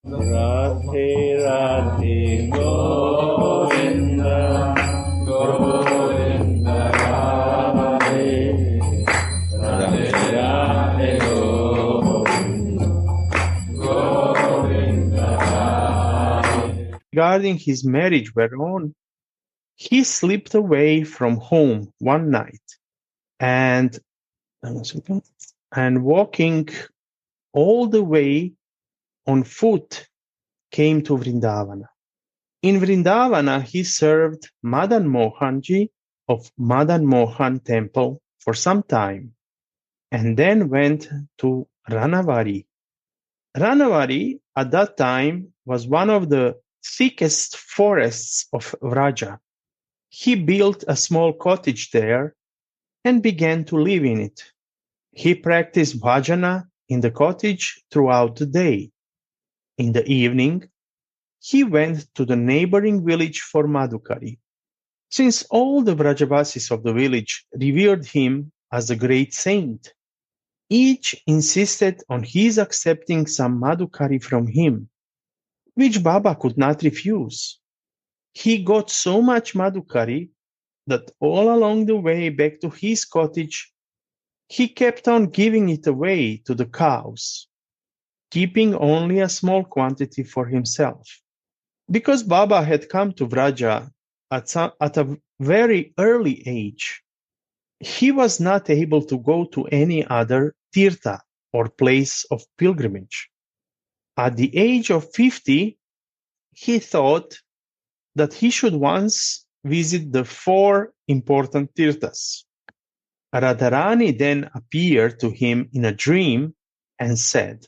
Radhe Radhe Govinda Govinda Radhe Radhe Radhe Govinda Govinda Radhe. Regarding his marriage whereon he slipped away from home one night and walking all the way on foot came to Vrindavana. In Vrindavana, he served Madan Mohanji of Madan Mohan temple for some time and then went to Ranavari. Ranavari at that time was one of the thickest forests of Vraja. He built a small cottage there and began to live in it. He practiced bhajana in the cottage throughout the day. In the evening, he went to the neighboring village for Madhukari. Since all the Vrajavasis of the village revered him as a great saint, each insisted on his accepting some Madhukari from him, which Baba could not refuse. He got so much Madhukari that all along the way back to his cottage, he kept on giving it away to the cows, keeping only a small quantity for himself. Because Baba had come to Vraja at a very early age, he was not able to go to any other tirtha or place of pilgrimage. At the age of 50, he thought that he should once visit the 4 important tirthas. Radharani then appeared to him in a dream and said,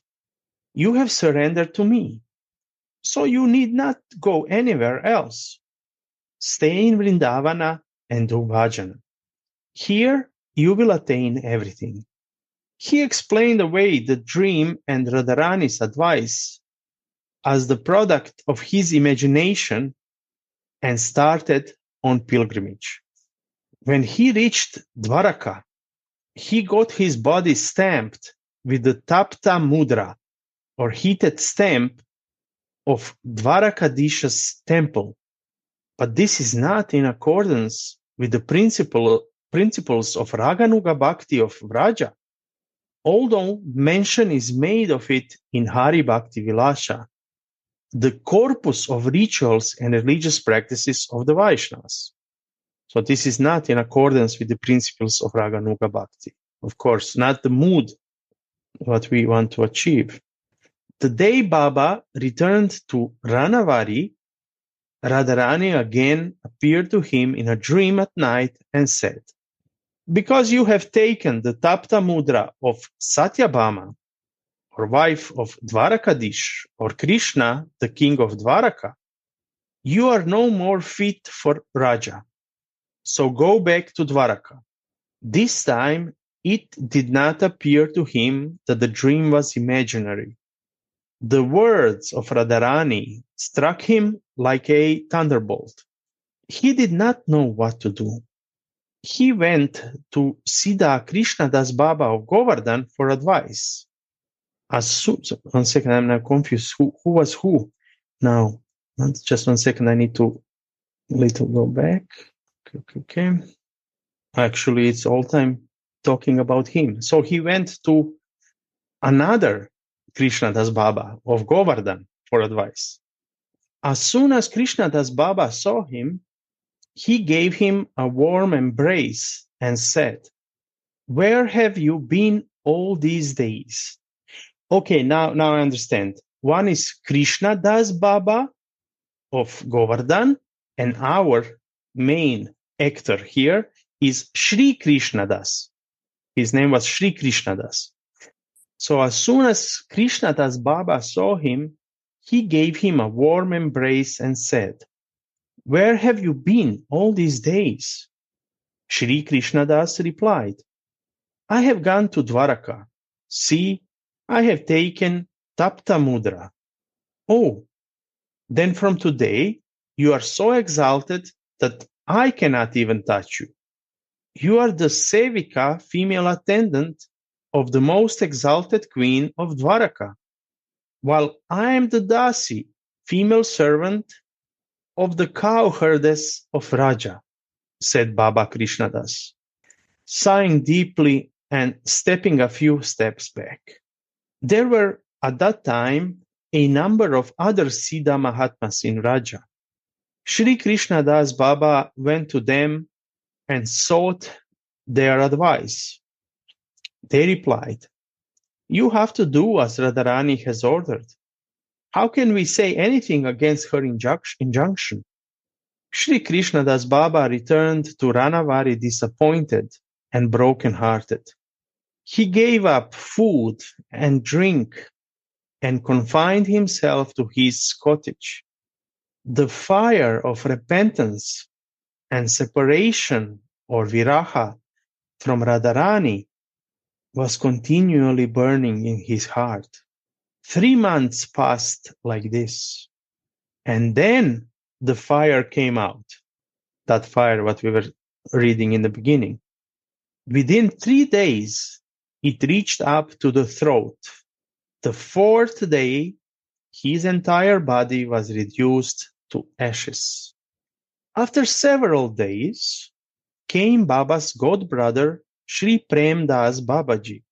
"You have surrendered to me, so you need not go anywhere else. Stay in Vrindavana and do bhajana. Here you will attain everything." He explained away the dream and Radharani's advice as the product of his imagination and started on pilgrimage. When he reached Dwaraka, he got his body stamped with the Tapta Mudra, or heated stamp, of Dwarakadisha's temple. But this is not in accordance with the principles of Raganuga Bhakti of Vraja, although mention is made of it in Hari Bhakti Vilasha, the corpus of rituals and religious practices of the Vaishnavas. So this is not in accordance with the principles of Raganuga Bhakti. Of course, not the mood what we want to achieve. The day Baba returned to Ranavari, Radharani again appeared to him in a dream at night and said, "Because you have taken the Tapta Mudra of Satyabhama, or wife of Dwarakadish, or Krishna, the king of Dwaraka, you are no more fit for Raja. So go back to Dwaraka." This time, it did not appear to him that the dream was imaginary. The words of Radharani struck him like a thunderbolt. He did not know what to do. He went to Siddha Krishnadas Baba of Govardhan for advice. One second, I'm now confused. Who was who? Now, just 1 second, I need to little go back. Okay. Actually, it's all time talking about him. So he went to another Krishnadas Baba of Govardhan for advice. As soon as Krishnadas Baba saw him, he gave him a warm embrace and said, "Where have you been all these days?" Okay, now I understand. One is Krishnadas Baba of Govardhan, and our main actor here is Sri Krishnadas. His name was Sri Krishnadas. So as soon as Krishnadas Baba saw him, he gave him a warm embrace and said, "Where have you been all these days?" Sri Krishnadas replied, "I have gone to Dwaraka. See, I have taken Tapta Mudra." "Oh, then from today you are so exalted that I cannot even touch you. You are the Sevika, female attendant of the most exalted queen of Dwaraka. while I am the Dasi, female servant of the cowherdess of Vraja, said Baba Krishnadas, sighing deeply and stepping a few steps back. There were at that time a number of other Siddha Mahatmas in Vraja. Sri Krishnadas Baba went to them and sought their advice. They replied, "You have to do as Radharani has ordered. How can we say anything against her injunction?" Sri Krishnadas Baba returned to Ranavari disappointed and broken-hearted. He gave up food and drink and confined himself to his cottage. The fire of repentance and separation, or viraha, from Radharani was continually burning in his heart. 3 months passed like this. And then the fire came out. That fire, what we were reading in the beginning. Within 3 days, it reached up to the throat. The 4th day, his entire body was reduced to ashes. After several days, came Baba's god brother, Sri Prem Das Babaji.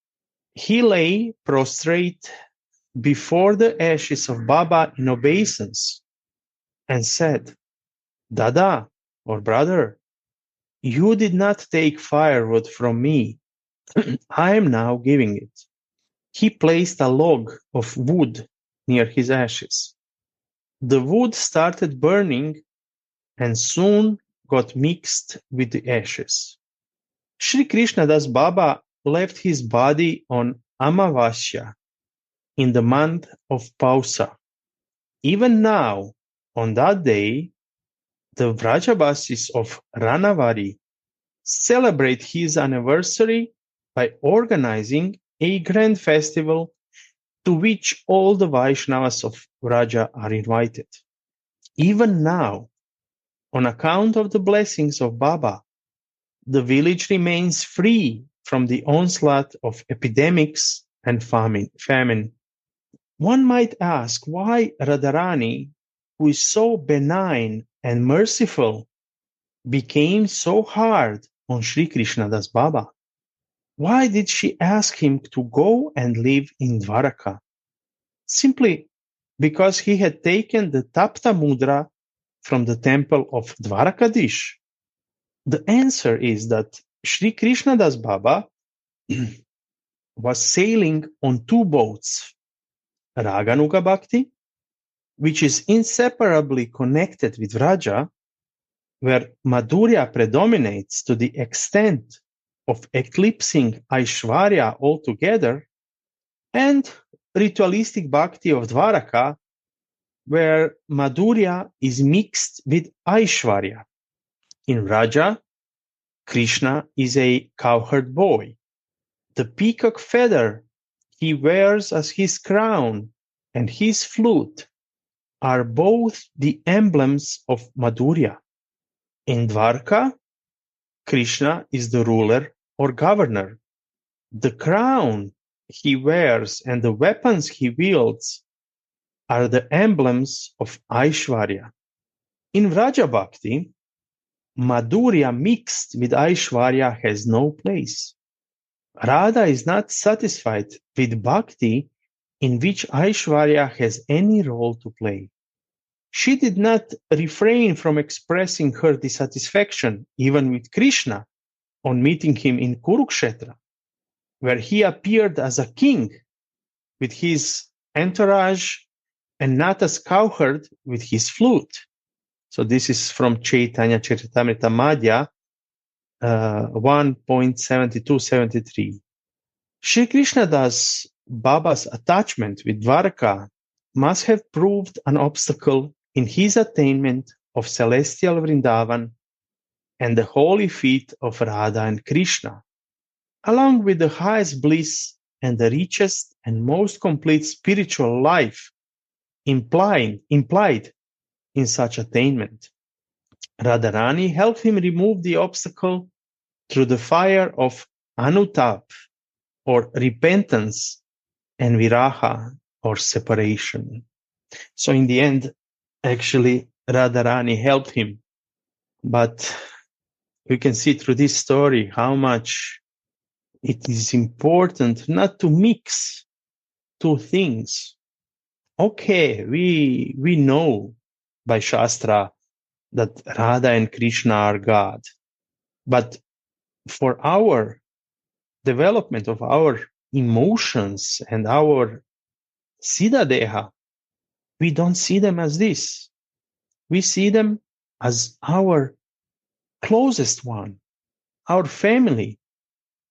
He lay prostrate before the ashes of Baba in obeisance and said, "Dada, or brother, you did not take firewood from me. I am now giving it." He placed a log of wood near his ashes. The wood started burning and soon got mixed with the ashes. Sri Krishnadas Baba left his body on Amavasya in the month of Pausa. Even now, on that day, the Vrajabasis of Ranavari celebrate his anniversary by organizing a grand festival to which all the Vaishnavas of Vraja are invited. Even now, on account of the blessings of Baba, the village remains free from the onslaught of epidemics and famine. One might ask why Radharani, who is so benign and merciful, became so hard on Sri Krishnadas Baba. Why did she ask him to go and live in Dwaraka? Simply because he had taken the Tapta Mudra from the temple of Dwarakadish? The answer is that Sri Krishnadas Baba was sailing on 2 boats, Raganuga Bhakti, which is inseparably connected with Vraja, where Madhurya predominates to the extent of eclipsing Aishwarya altogether, and ritualistic Bhakti of Dwaraka, where Madhurya is mixed with Aishwarya. In Vraja, Krishna is a cowherd boy. The peacock feather he wears as his crown and his flute are both the emblems of Madhurya. In Dwarka, Krishna is the ruler or governor. The crown he wears and the weapons he wields are the emblems of Aishwarya. In Vraja Bhakti, Madhurya mixed with Aishwarya has no place. Radha is not satisfied with Bhakti in which Aishwarya has any role to play. She did not refrain from expressing her dissatisfaction even with Krishna on meeting him in Kurukshetra, where he appeared as a king with his entourage and not as cowherd with his flute. So this is from Chaitanya Charitamrita Madhya 1.72-73. Sri Krishnadas Baba's attachment with Dwarka must have proved an obstacle in his attainment of celestial Vrindavan and the holy feet of Radha and Krishna, along with the highest bliss and the richest and most complete spiritual life implied in such attainment. Radharani helped him remove the obstacle through the fire of Anutap, or repentance, and viraha, or separation. So in the end, actually, Radharani helped him. But we can see through this story how much it is important not to mix two things. Okay, we know by Shastra that Radha and Krishna are God. But for our development of our emotions and our Siddha Deha, we don't see them as this. We see them as our closest one, our family.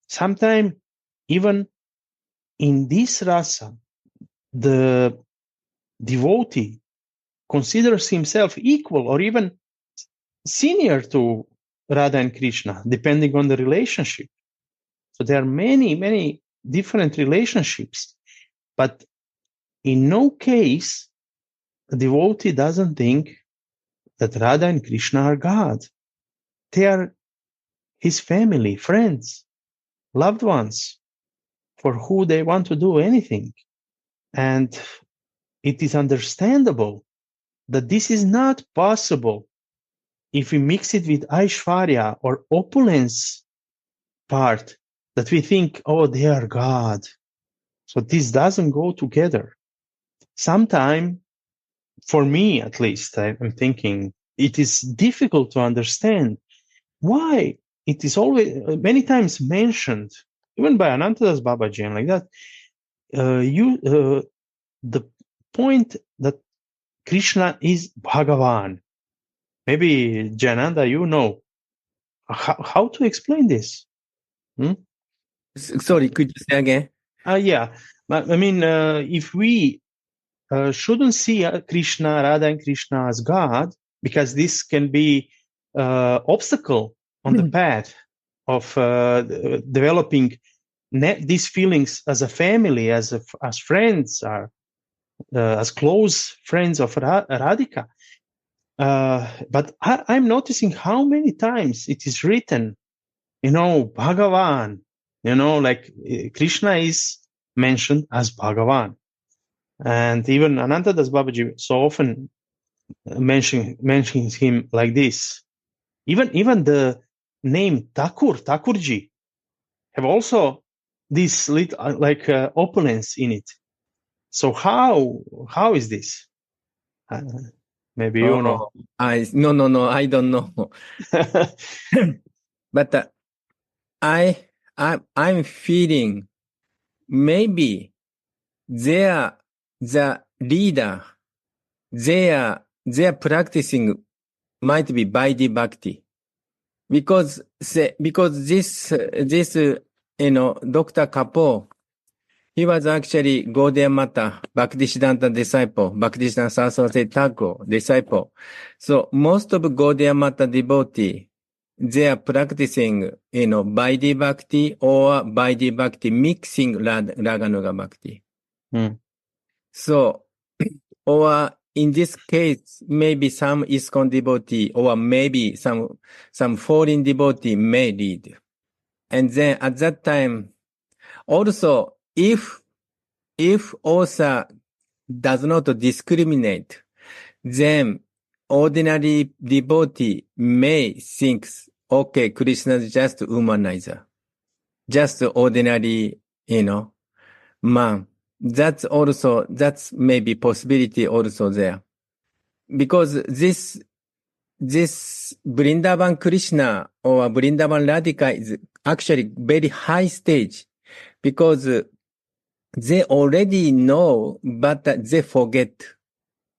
Sometimes even in this rasa, the devotee considers himself equal or even senior to Radha and Krishna, depending on the relationship. So there are many, many different relationships, but in no case a devotee doesn't think that Radha and Krishna are God. They are his family, friends, loved ones, for who they want to do anything. And it is understandable that this is not possible if we mix it with Aishwarya or opulence part, that we think, oh, they are God. So this doesn't go together. Sometime, for me at least, I'm thinking it is difficult to understand why it is always many times mentioned, even by Anantadas Babaji and like that, the point that Krishna is Bhagavan. Maybe Jananda, you know how to explain this. Sorry, could you say again? Yeah, I mean, if we shouldn't see Krishna, Radha and Krishna as God, because this can be obstacle on the path of developing these feelings as a family, as friends, or as close friends of Radhika. But I'm noticing how many times it is written, Bhagavan, like Krishna is mentioned as Bhagavan. And even Anantadas Babaji so often mentions him like this. Even the name Thakurji, have also this little opulence in it. So how is this? Maybe you know. No, I don't know. But I'm feeling maybe the leader, their practicing might be Vaidhi Bhakti. Because this, Dr. Kapoor, he was actually Gaudiya Mata, Bhaktisiddhanta disciple, Bhaktisiddhanta Saraswati Thakur disciple. So most of Gaudiya Mata devotee, they are practicing, Vaidhi Bhakti or Vaidhi Bhakti mixing Raganuga Bhakti. So, or in this case, maybe some ISKCON devotee or maybe some foreign devotee may lead. And then at that time, also, if author does not discriminate, then ordinary devotee may think, okay, Krishna is just womanizer, just ordinary, man. That's maybe possibility also there. Because this Vrindavan Krishna or Vrindavan Radhika is actually very high stage, because they already know, but they forget,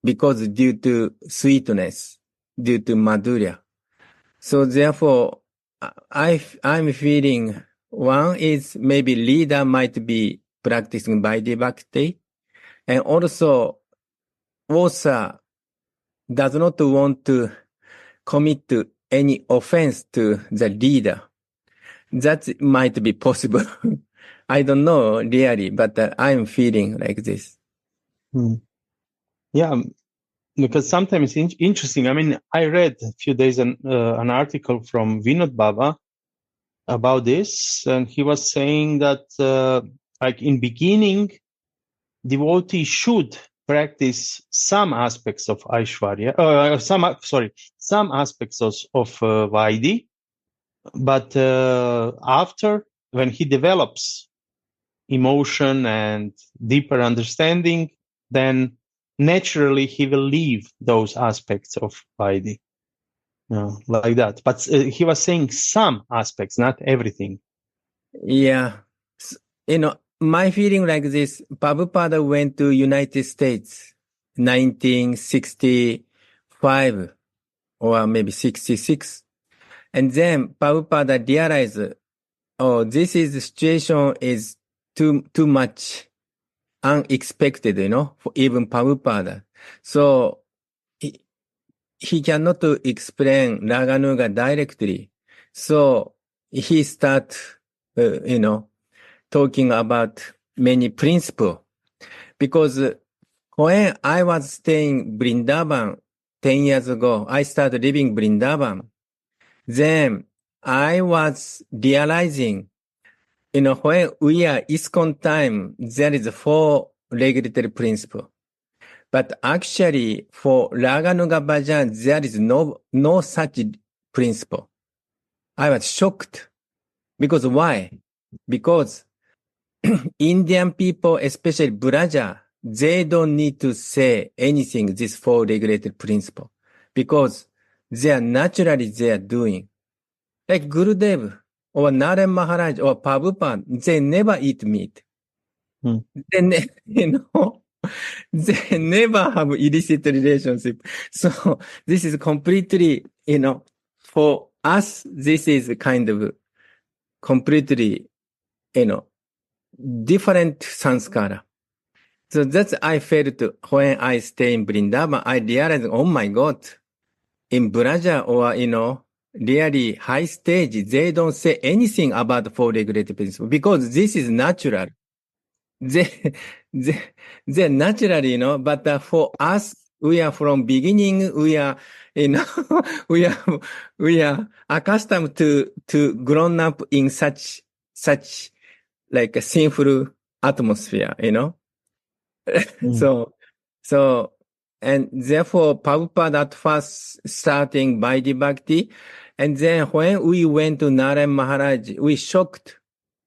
because due to sweetness, due to madhurya. So therefore, I'm feeling one is maybe leader might be practicing Vaidhi Bhakti, and also author does not want to commit to any offense to the leader. That might be possible. I don't know really, but I'm feeling like this. Yeah, because sometimes it's interesting. I mean, I read a few days an article from Vinod Baba about this, and he was saying that like in beginning, devotee should practice some aspects of Aishwarya, some aspects of Vaidhi, but after, when he develops emotion and deeper understanding, then naturally he will leave those aspects of Vaidhi. Like that. But he was saying some aspects, not everything. Yeah. My feeling like this, Prabhupada went to United States 1965 or maybe 66. And then Prabhupada realized, oh, this is the situation is too much unexpected, for even Prabhupada. So he cannot explain Raganuga directly. So he start, talking about many principles. Because when I was staying Vrindavan 10 years ago, I started living Vrindavan. Then I was realizing, when we are ISKCON time, there is 4 regulatory principles. But actually, for Raganuga Bhajan, there is no such principle. I was shocked. Because why? Because Indian people, especially Vraja, they don't need to say anything, this 4 regulated principle. Because they are naturally they are doing. Like Gurudev or Naren Maharaj or Prabhupada, they never eat meat. They, they never have illicit relationship. So this is completely, for us, this is kind of completely, different sanskara. So that's I felt when I stay in Vrindavan, I realized, oh my God, in Vraja or, really high stage, they don't say anything about the 4 regulated principles because this is natural. They're natural, but for us, we are from beginning, we are, we are accustomed to grown up in such like a sinful atmosphere, So, and therefore, Prabhupada at first starting Vaidhi Bhakti, and then when we went to Narayan Maharaj, we shocked,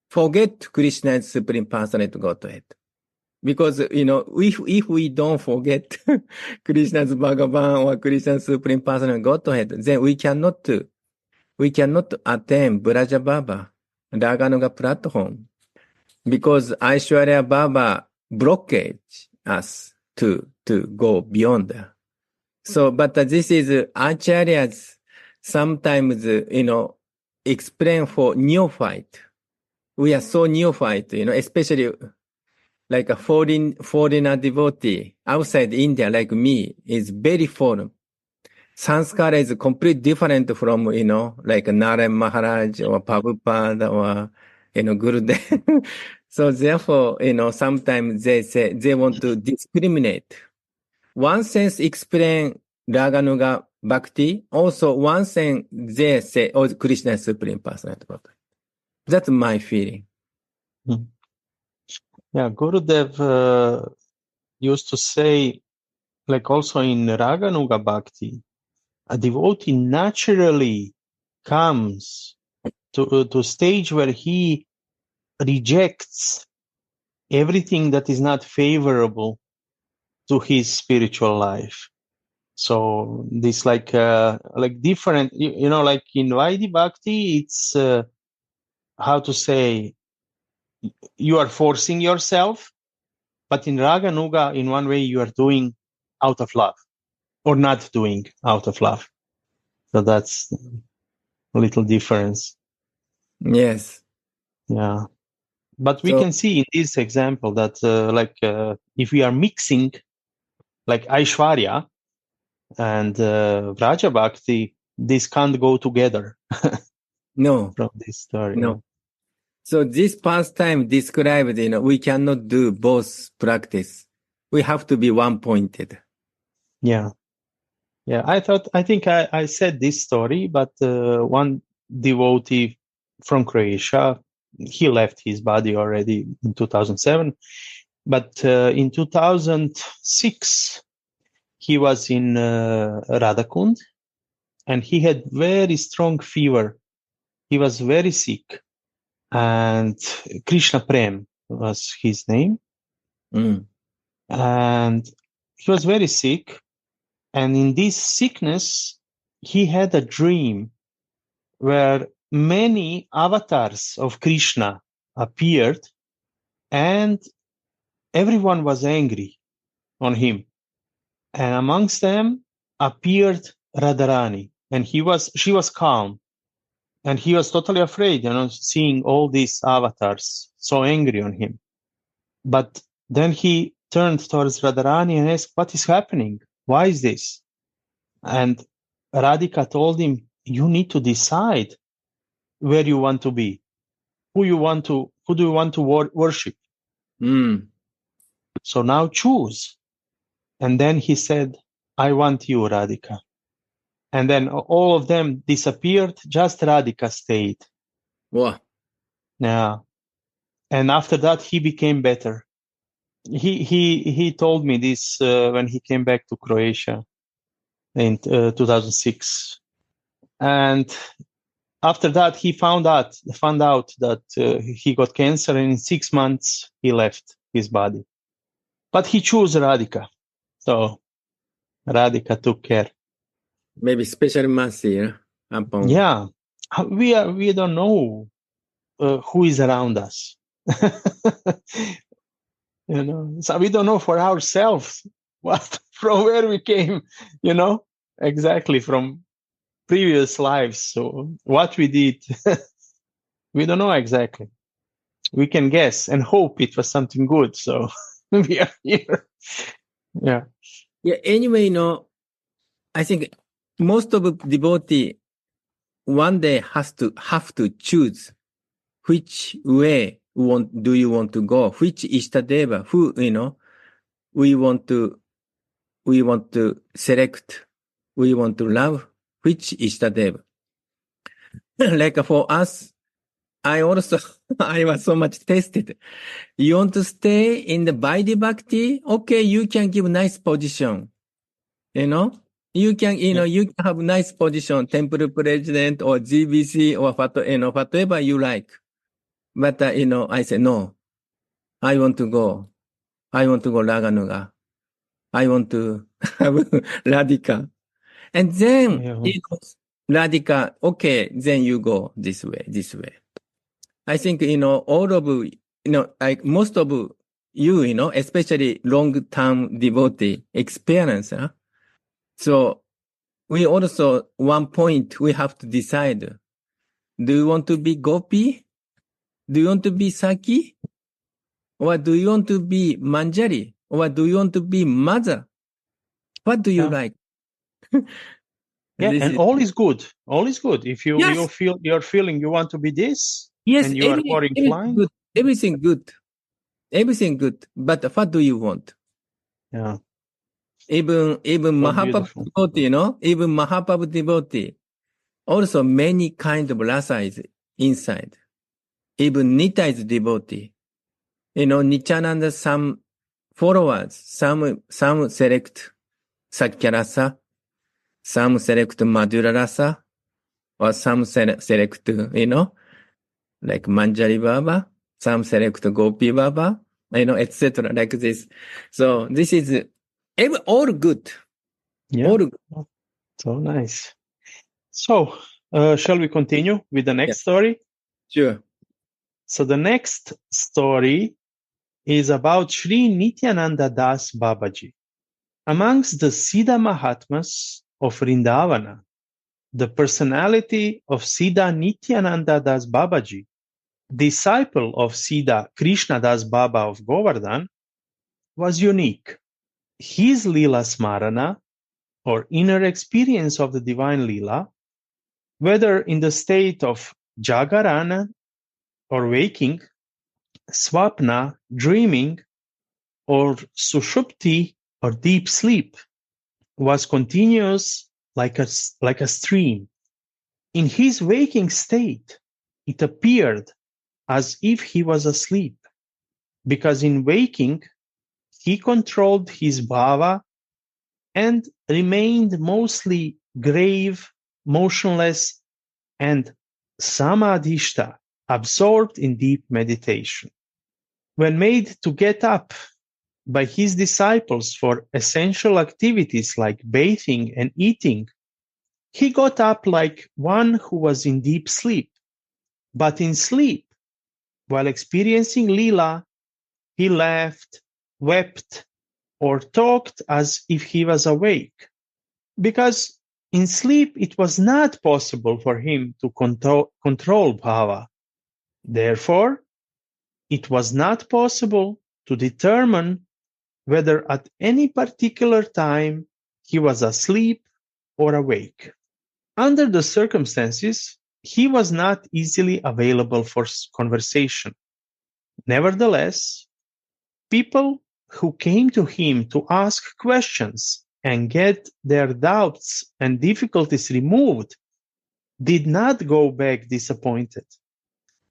forget Krishna's Supreme Personality Godhead. Because, if we don't forget Krishna's Bhagavan or Krishna's Supreme Personality Godhead, then we cannot attain Vraja Baba, Raganuga platform. Because Aishwarya Baba blockage us to go beyond that. So, but this is Acharyas sometimes, explain for neophyte. We are so neophyte, especially like a foreigner devotee outside India, like me, is very foreign. Sanskara is completely different from, like Narayan Maharaj or Prabhupada or, Gurudev. So therefore, sometimes they say they want to discriminate. One sense explain Raganuga Bhakti. Also, one sense they say, oh, Krishna is Supreme Personality. That's my feeling. Yeah, Gurudev used to say, like also in Raganuga Bhakti, a devotee naturally comes to a stage where he rejects everything that is not favorable to his spiritual life. So this like different, like in Vaidhi Bhakti, it's how to say, you are forcing yourself, but in Raganuga, in one way, you are doing out of love or not doing out of love. So that's a little difference. Yes. Yeah. But we can see in this example that if we are mixing like Aishwarya and Vraja Bhakti, this can't go together. No. From this story. No. Yeah. So this pastime described, we cannot do both practice. We have to be one-pointed. Yeah. Yeah. I think I said this story, but one devotee from Croatia, he left his body already in 2007. But in 2006, he was in Radakund, and he had very strong fever. He was very sick, and Krishna Prem was his name. And he was very sick. And in this sickness, he had a dream where many avatars of Krishna appeared, and everyone was angry on him. And amongst them appeared Radharani, and she was calm. And he was totally afraid, seeing all these avatars so angry on him. But then he turned towards Radharani and asked, "What is happening? Why is this?" And Radhika told him, "You need to decide where you want to be, who do you want to worship. So now choose." And then he said, "I want you, Radhika." And then all of them disappeared. Just Radhika stayed. Wow. Yeah. And after that, he became better. He told me this when he came back to Croatia in 2006. And after that, he found out that he got cancer, and in 6 months he left his body. But he chose Radhika, so Radhika took care. Maybe special mercy upon. Yeah, we don't know who is around us. So we don't know for ourselves from where we came. Exactly from previous lives. So what we did, we don't know exactly. We can guess and hope it was something good. So we are here. Yeah. Yeah. Anyway, I think most of the devotee one day have to choose which way do you want to go, which Ishtadeva, who, we want to select, we want to love, which Ishtadeva. Like for us, I was so much tested. You want to stay in the Vaidhi Bhakti? Okay, you can give nice position. You can, you can have nice position, temple president or GBC or whatever you like. But, I said, no, I want to go Raganuga. I want to have Radhika. And then, Radhika, okay, then you go this way. I think, all of, like most of you, especially long-term devotee experience, huh? So we also, one point we have to decide, do you want to be Gopi? Do you want to be Saki? Or do you want to be Manjari? Or do you want to be Mother? What do you like? Yeah, and all is good. All is good. If you're feeling you want to be this, and you are more inclined. Good. Everything good. But what do you want? Yeah. Even Mahaprabhu devotee, even Mahaprabhu devotee, also many kind of rasa is inside. Even Nita is devotee. Nityananda, some followers, some select Sakya rasa, some select Madhura rasa, or some select, like Manjari Baba, some select Gopi Baba, etc. like this. So this is all good. Yeah. All good. So nice. So, shall we continue with the next story? Sure. So the next story is about Sri Nityananda Das Babaji. Amongst the Siddha Mahatmas of Vrindavana, the personality of Siddha Nityananda Das Babaji, disciple of Siddha Krishna Das Baba of Govardhan, was unique. His Lila Smarana, or inner experience of the divine Lila, whether in the state of Jagarana or waking, Swapna, dreaming, or Sushupti or deep sleep, was continuous like a stream. In his waking state, it appeared as if he was asleep, because in waking, he controlled his bhava and remained mostly grave, motionless, and samadhishta, absorbed in deep meditation. When made to get up by his disciples for essential activities like bathing and eating, he got up like one who was in deep sleep. But in sleep, while experiencing lila, he laughed, wept, or talked as if he was awake. Because in sleep it was not possible for him to control bhava. Therefore, it was not possible to determine whether at any particular time he was asleep or awake. Under the circumstances, he was not easily available for conversation. Nevertheless, people who came to him to ask questions and get their doubts and difficulties removed did not go back disappointed.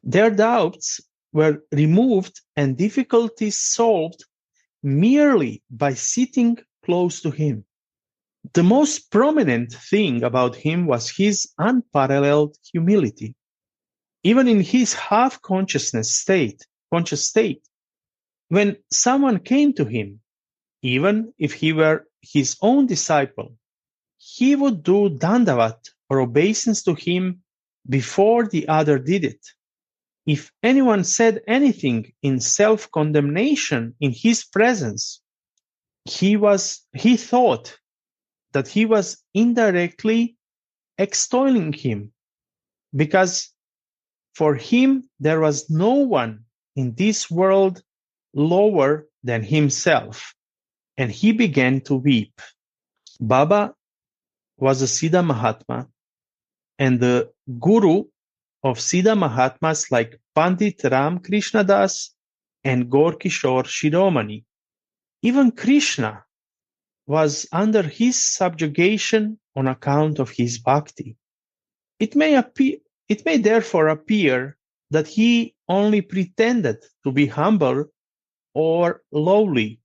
Their doubts were removed and difficulties solved merely by sitting close to him. The most prominent thing about him was his unparalleled humility. Even in his half-conscious state, when someone came to him, even if he were his own disciple, he would do dandavat or obeisance to him before the other did it. If anyone said anything in self-condemnation in his presence, he thought that he was indirectly extolling him, because for him there was no one in this world lower than himself, and he began to weep. Baba was a Siddha Mahatma, and the guru of Siddha Mahatmas like Pandit Ram Krishna Das and Gaur Kishore Shiromani. Even Krishna was under his subjugation on account of his bhakti. It may therefore appear that he only pretended to be humble or lowly,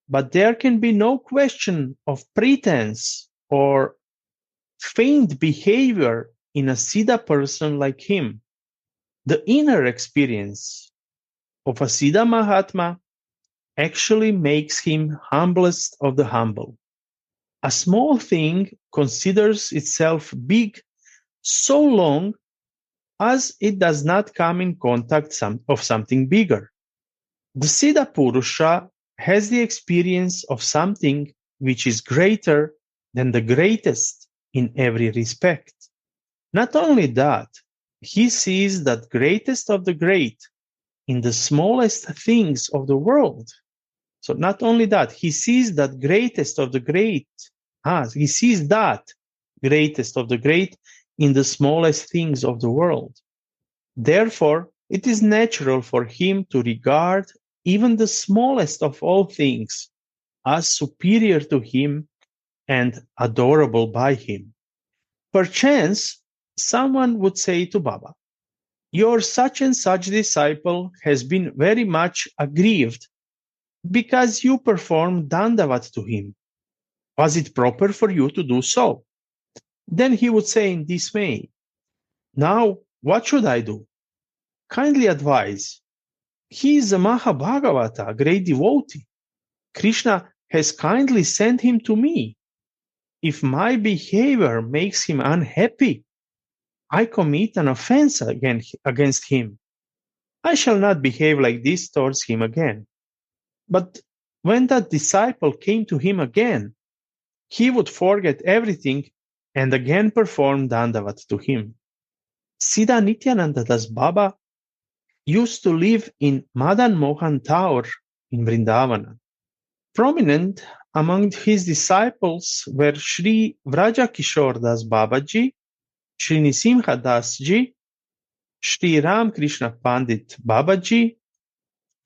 but there can be no question of pretense or feigned behavior in a Siddha person like him. The inner experience of a Siddha Mahatma actually makes him humblest of the humble. A small thing considers itself big so long as it does not come in contact of something bigger. The Siddha Purusha has the experience of something which is greater than the greatest in every respect. Not only that, he sees that greatest of the great in the smallest things of the world. So not only that, he sees that greatest of the great. He sees that greatest of the great in the smallest things of the world. Therefore, it is natural for him to regard even the smallest of all things as superior to him and adorable by him. Perchance, someone would say to Baba, "Your such and such disciple has been very much aggrieved because you performed dandavat to him. Was it proper for you to do so?" Then he would say in dismay, "Now, what should I do? Kindly advise. He is a Mahabhagavata, a great devotee. Krishna has kindly sent him to me. If my behavior makes him unhappy, I commit an offense against him. I shall not behave like this towards him again." But when that disciple came to him again, he would forget everything and again perform dandavat to him. Siddha Nityananda Das Baba used to live in Madan Mohan Tower in Vrindavana. Prominent among his disciples were Sri Vraja Kishore Das Babaji, Sri Nisimha Das Ji, Sri Ram Krishna Pandit Babaji,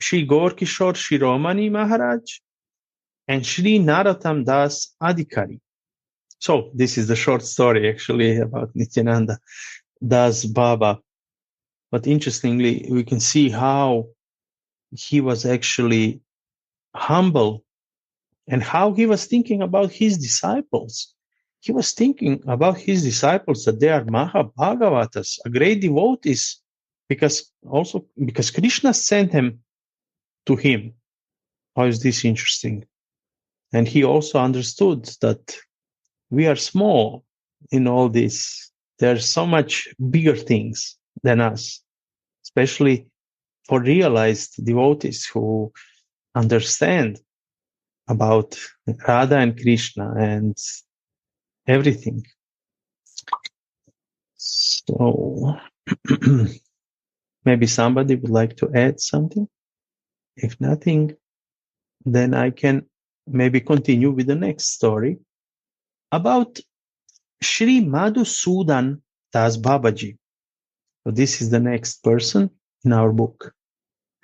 Sri Gaur Kishore Shiromani Maharaj, and Sri Narottam Das Adhikari. So this is the short story actually about Nityananda Das Baba. But interestingly, we can see how he was actually humble, and how he was thinking about his disciples. He was thinking about his disciples that they are Mahabhagavatas, great devotees, because Krishna sent them to him. How is this interesting? And he also understood that we are small in all this. There are so much bigger things than us, especially for realized devotees who understand about Radha and Krishna and everything. So maybe somebody would like to add something. If nothing, then I can maybe continue with the next story about Sri Madhusudana Das Babaji. So this is the next person in our book,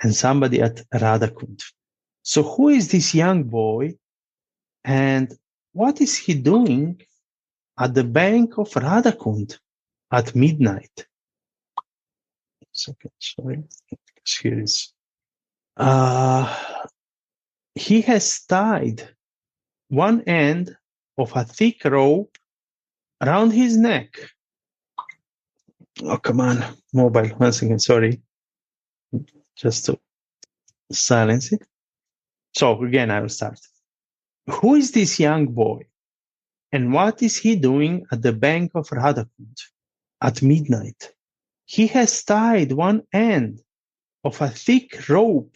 and somebody at Radhakund. So who is this young boy, and what is he doing at the bank of Radhakund at midnight? Second, sorry, because here is. He has tied one end of a thick rope around his neck. Oh, come on, mobile, once again, sorry. Just to silence it. So again, I will start. Who is this young boy? And what is he doing at the bank of Radhakund at midnight? He has tied one end of a thick rope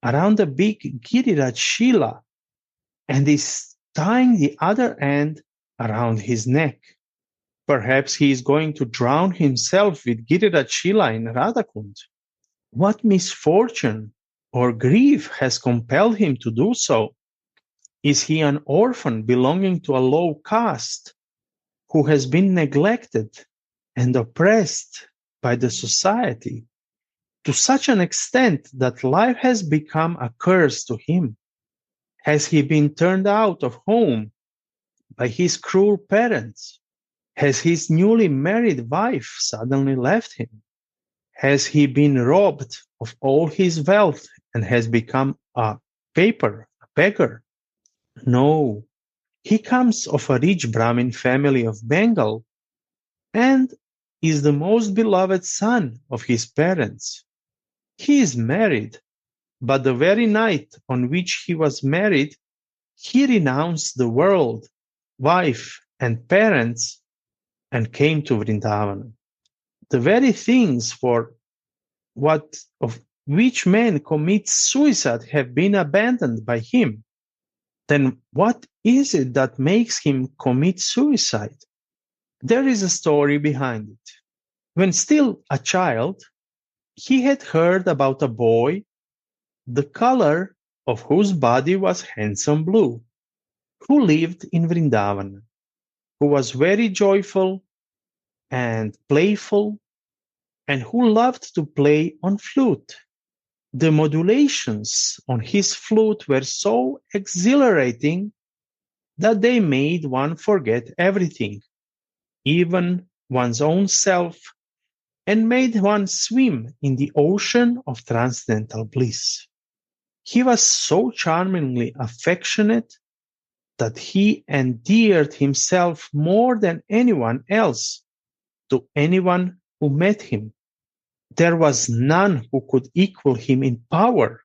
around a big Giriraj Shila and is tying the other end around his neck. Perhaps he is going to drown himself with Giriraj Shila in Radhakund. What misfortune or grief has compelled him to do so? Is he an orphan belonging to a low caste who has been neglected and oppressed by the society to such an extent that life has become a curse to him? Has he been turned out of home by his cruel parents? Has his newly married wife suddenly left him? Has he been robbed of all his wealth and has become a pauper, a beggar? No, he comes of a rich Brahmin family of Bengal and is the most beloved son of his parents. He is married, but the very night on which he was married, he renounced the world, wife, and parents and came to Vrindavan. The very things for what of which man commits suicide have been abandoned by him. Then what is it that makes him commit suicide? There is a story behind it. When still a child, he had heard about a boy, the color of whose body was handsome blue, who lived in Vrindavan, who was very joyful and playful, and who loved to play on flute. The modulations on his flute were so exhilarating that they made one forget everything, even one's own self, and made one swim in the ocean of transcendental bliss. He was so charmingly affectionate that he endeared himself more than anyone else to anyone who met him. There was none who could equal him in power.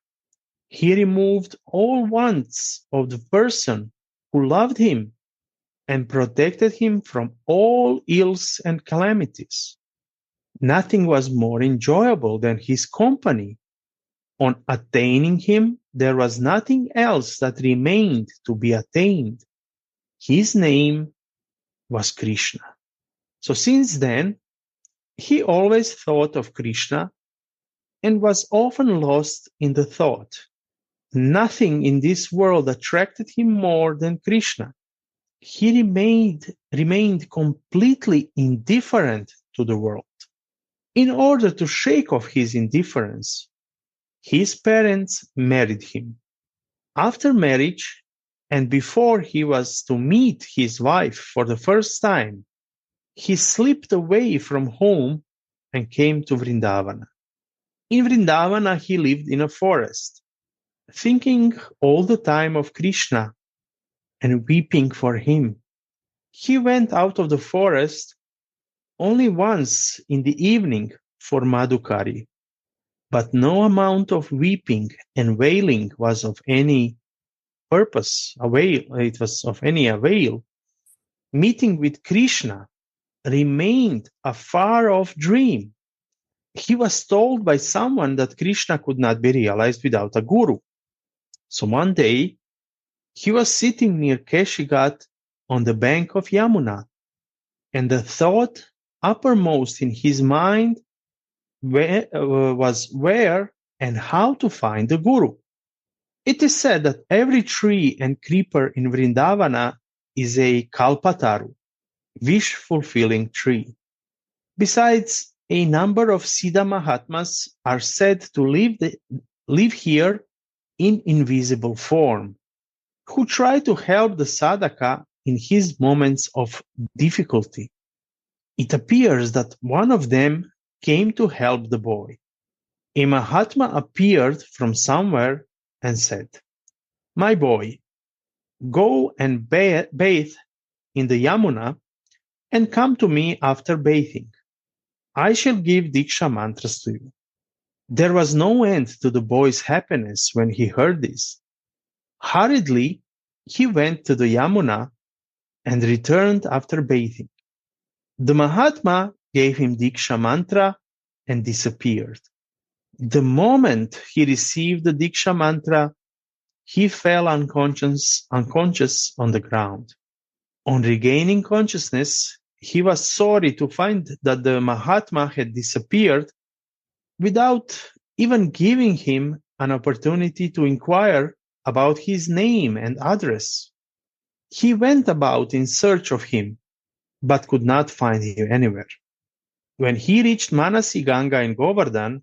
He removed all wants of the person who loved him and protected him from all ills and calamities. Nothing was more enjoyable than his company. On attaining him, there was nothing else that remained to be attained. His name was Krishna. So since then, he always thought of Krishna and was often lost in the thought. Nothing in this world attracted him more than Krishna. He remained completely indifferent to the world. In order to shake off his indifference, his parents married him. After marriage, and before he was to meet his wife for the first time, he slipped away from home and came to Vrindavana. In Vrindavana, he lived in a forest, Thinking all the time of Krishna and weeping for him, he went out of the forest only once in the evening for Madhukari. But no amount of weeping and wailing was of any it was of any avail. Meeting with Krishna remained a far-off dream. He was told by someone that Krishna could not be realized without a guru. So one day, he was sitting near Keshigat on the bank of Yamuna, and the thought uppermost in his mind was where and how to find the guru. It is said that every tree and creeper in Vrindavana is a Kalpataru, wish-fulfilling tree. Besides, a number of Siddha Mahatmas are said to live here in invisible form, who try to help the sadhaka in his moments of difficulty. It appears that one of them came to help the boy. A Mahatma appeared from somewhere and said, "My boy, go and bathe in the Yamuna and come to me after bathing. I shall give Diksha mantras to you." There was no end to the boy's happiness when he heard this. Hurriedly, he went to the Yamuna and returned after bathing. The Mahatma gave him Diksha mantra and disappeared. The moment he received the Diksha mantra, he fell unconscious on the ground. On regaining consciousness, he was sorry to find that the Mahatma had disappeared without even giving him an opportunity to inquire about his name and address. He went about in search of him, but could not find him anywhere. When he reached Manasi Ganga in Govardhan,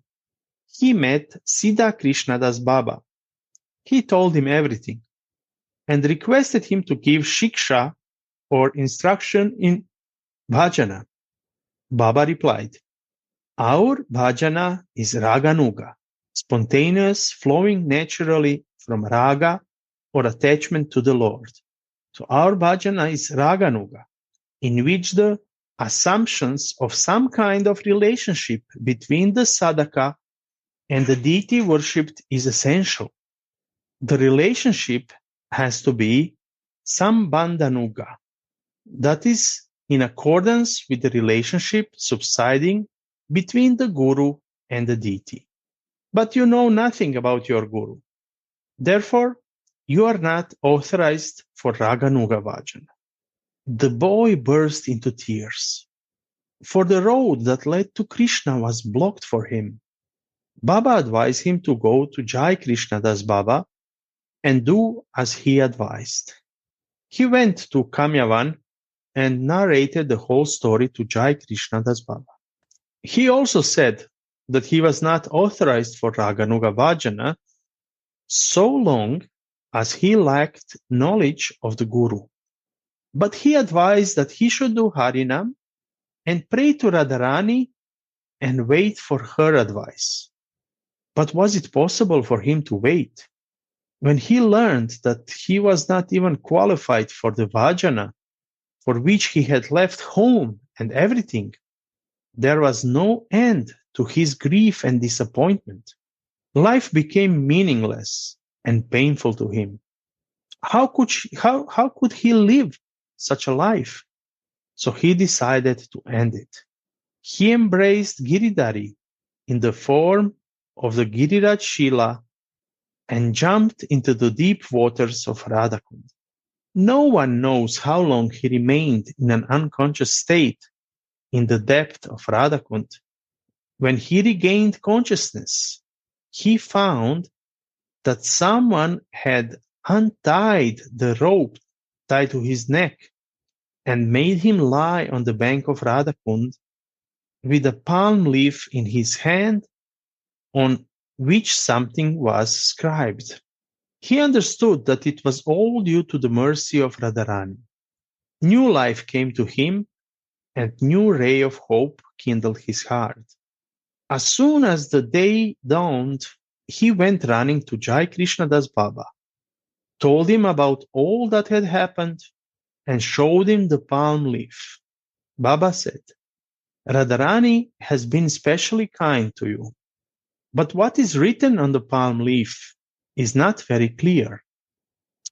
he met Siddha Krishnadas Baba. He told him everything and requested him to give shiksha or instruction in bhajana. Baba replied, "Our bhajana is raganuga, spontaneous, flowing naturally from raga or attachment to the Lord. So our bhajana is raganuga, in which the assumptions of some kind of relationship between the sadhaka and the deity worshipped is essential. The relationship has to be sambandhanuga, that is, in accordance with the relationship subsiding between the guru and the deity. But you know nothing about your guru. Therefore, you are not authorized for Raganuga Bhajana." The boy burst into tears, for the road that led to Krishna was blocked for him. Baba advised him to go to Jai Krishnadas Baba and do as he advised. He went to Kamyavan and narrated the whole story to Jai Krishnadas Baba. He also said that he was not authorized for Raganuga Bhajana so long as he lacked knowledge of the Guru. But he advised that he should do Harinam and pray to Radharani and wait for her advice. But was it possible for him to wait? When he learned that he was not even qualified for the Bhajana, for which he had left home and everything, there was no end to his grief and disappointment. Life became meaningless and painful to him. How could he live such a life? So he decided to end it. He embraced Giridhari in the form of the Giriraj Shila and jumped into the deep waters of Radhakund. No one knows how long he remained in an unconscious state in the depth of Radhakund. When he regained consciousness, he found that someone had untied the rope tied to his neck and made him lie on the bank of Radhakund with a palm leaf in his hand on which something was scribed. He understood that it was all due to the mercy of Radharani. New life came to him, and new ray of hope kindled his heart. As soon as the day dawned, he went running to Jai Krishna Das Baba, told him about all that had happened, and showed him the palm leaf. Baba said, Radharani has been specially kind to you, but what is written on the palm leaf is not very clear.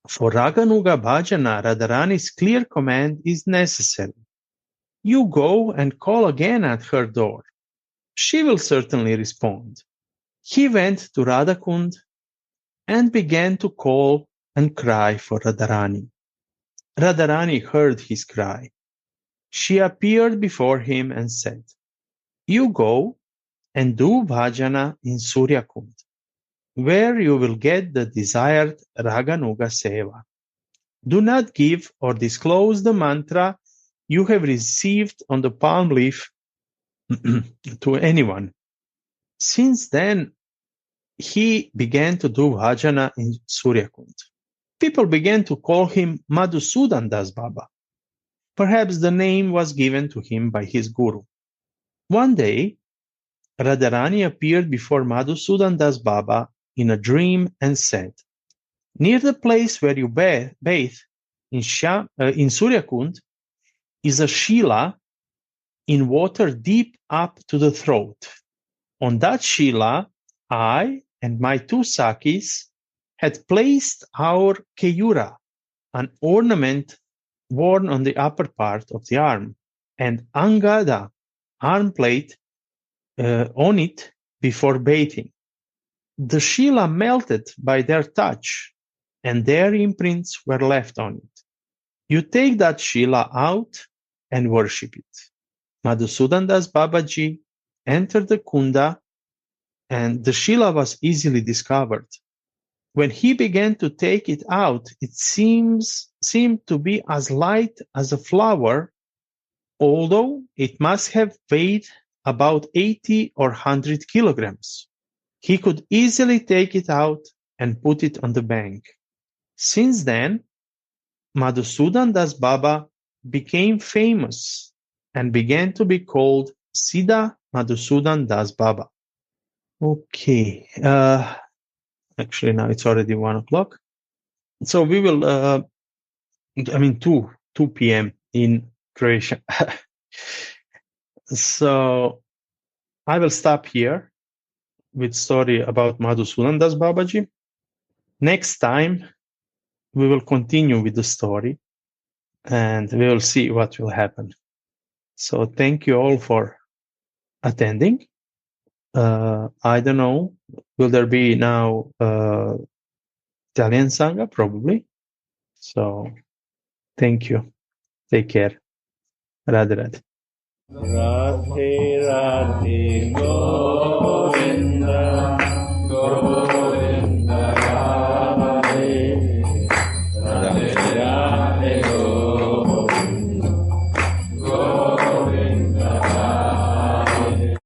For Raganuga Bhajana, Radharani's clear command is necessary. You go and call again at her door. She will certainly respond. He went to Radhakund and began to call and cry for Radharani. Radharani heard his cry. She appeared before him and said, You go and do bhajana in Suryakund, where you will get the desired Raganuga Seva. Do not give or disclose the mantra you have received on the palm leaf to anyone. Since then, he began to do bhajana in Suryakund. People began to call him Madhusudana Das Baba. Perhaps the name was given to him by his guru. One day, Radharani appeared before Madhusudana Das Baba in a dream and said, Near the place where you bathe in Suryakund is a Shila in water deep up to the throat. On that Shila, I and my two Sakis had placed our Keyura, an ornament worn on the upper part of the arm, and Angada, arm plate, on it before bathing. The Shila melted by their touch, and their imprints were left on it. You take that Shila out and worship it. Madhusudana Das Babaji entered the Kunda, and the Shila was easily discovered. When he began to take it out, it seemed to be as light as a flower, although it must have weighed about 80 or 100 kilograms. He could easily take it out and put it on the bank. Since then, Madhusudana Das Baba became famous and began to be called Siddha Madhusudana Das Baba. Okay. Actually, now it's already 1 o'clock. So we will, 2 p.m. in Croatia. So I will stop here with story about Madhusudana Das Babaji. Next time, we will continue with the story and we will see what will happen. So thank you all for attending. I don't know, will there be now Italian Sangha? Probably. So thank you. Take care. Radhe Radhe. Radhe Radhe.